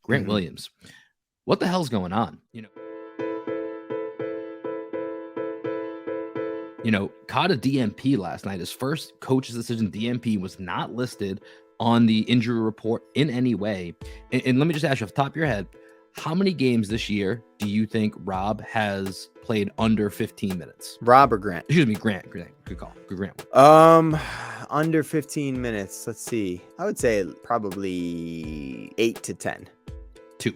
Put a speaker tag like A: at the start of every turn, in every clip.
A: Grant Williams, what the hell's going on? Caught a DNP last night. His first coach's decision DNP was not listed on the injury report in any way. And let me just ask you off the top of your head, how many games this year do you think Rob has played under 15 minutes?
B: Rob or Grant?
A: Excuse me, Grant. Good call. Good Grant.
B: Under 15 minutes. Let's see. I would say probably 8 to 10.
A: 2.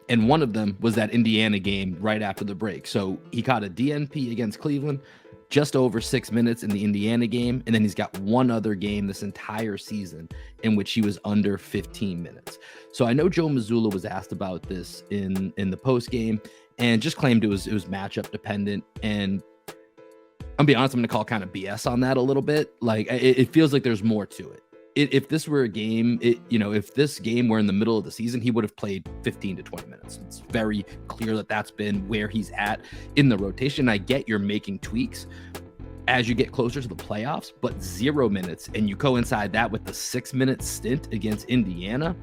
A: And one of them was that Indiana game right after the break. So he caught a DNP against Cleveland, just over 6 minutes in the Indiana game. And then he's got one other game this entire season in which he was under 15 minutes. So I know Joe Mazzulla was asked about this in the post game and just claimed it was matchup dependent. And I'm be honest, I'm going to call kind of BS on that a little bit. Like it feels like there's more to it. If this were a game, if this game were in the middle of the season, he would have played 15 to 20 minutes. It's very clear that that's been where he's at in the rotation. I get you're making tweaks as you get closer to the playoffs, but 0 minutes, and you coincide that with the 6-minute stint against Indiana.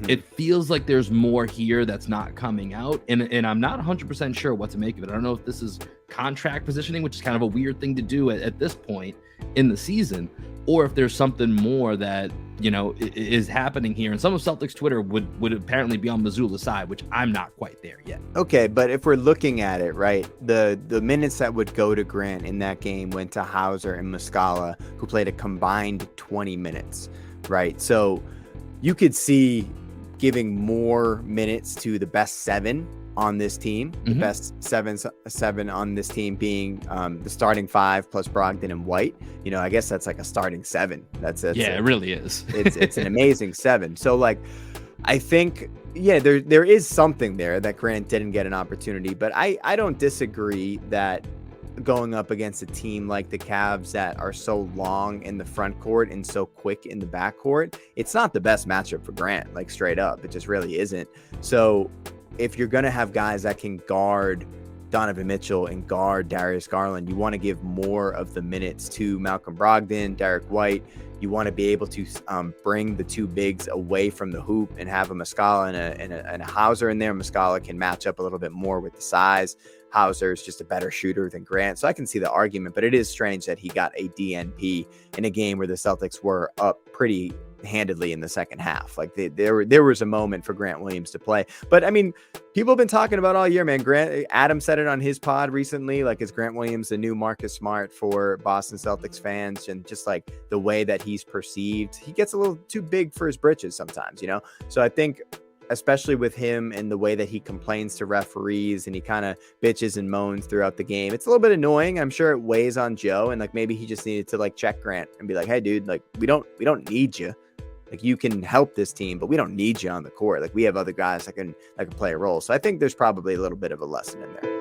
A: It feels like there's more here that's not coming out, and I'm not 100% sure what to make of it. I don't know if this is contract positioning, which is kind of a weird thing to do at this point in the season, or if there's something more that is happening here. And some of Celtics Twitter would apparently be on Mazzulla's side, which I'm not quite there yet.
B: Okay, but if we're looking at it, right, the minutes that would go to Grant in that game went to Hauser and Muscala, who played a combined 20 minutes, right? So you could see giving more minutes to the best 7 on this team, the best seven on this team being the starting 5 plus Brogdon and White. I guess that's like a starting 7.
A: It really is.
B: It's an amazing 7. So like, I think, there is something there that Grant didn't get an opportunity, but I don't disagree that going up against a team like the Cavs that are so long in the front court and so quick in the back court, it's not the best matchup for Grant, like straight up. It just really isn't. So if you're going to have guys that can guard Donovan Mitchell and guard Darius Garland, you want to give more of the minutes to Malcolm Brogdon, Derek White. You want to be able to bring the 2 bigs away from the hoop and have a Muscala and a Hauser in there. Muscala can match up a little bit more with the size. Hauser is just a better shooter than Grant. So I can see the argument, but it is strange that he got a DNP in a game where the Celtics were up pretty handedly in the second half. Like there was a moment for Grant Williams to play. But I mean, people have been talking about all year, man. Adam said it on his pod recently, like, is Grant Williams the new Marcus Smart for Boston Celtics fans? And just like the way that he's perceived, he gets a little too big for his britches sometimes, So I think, especially with him and the way that he complains to referees and he kind of bitches and moans throughout the game, it's a little bit annoying. I'm sure it weighs on Joe, and like maybe he just needed to like check Grant and be like, hey dude, like we don't need you. Like, you can help this team, but we don't need you on the court. Like, we have other guys that can play a role. So I think there's probably a little bit of a lesson in there.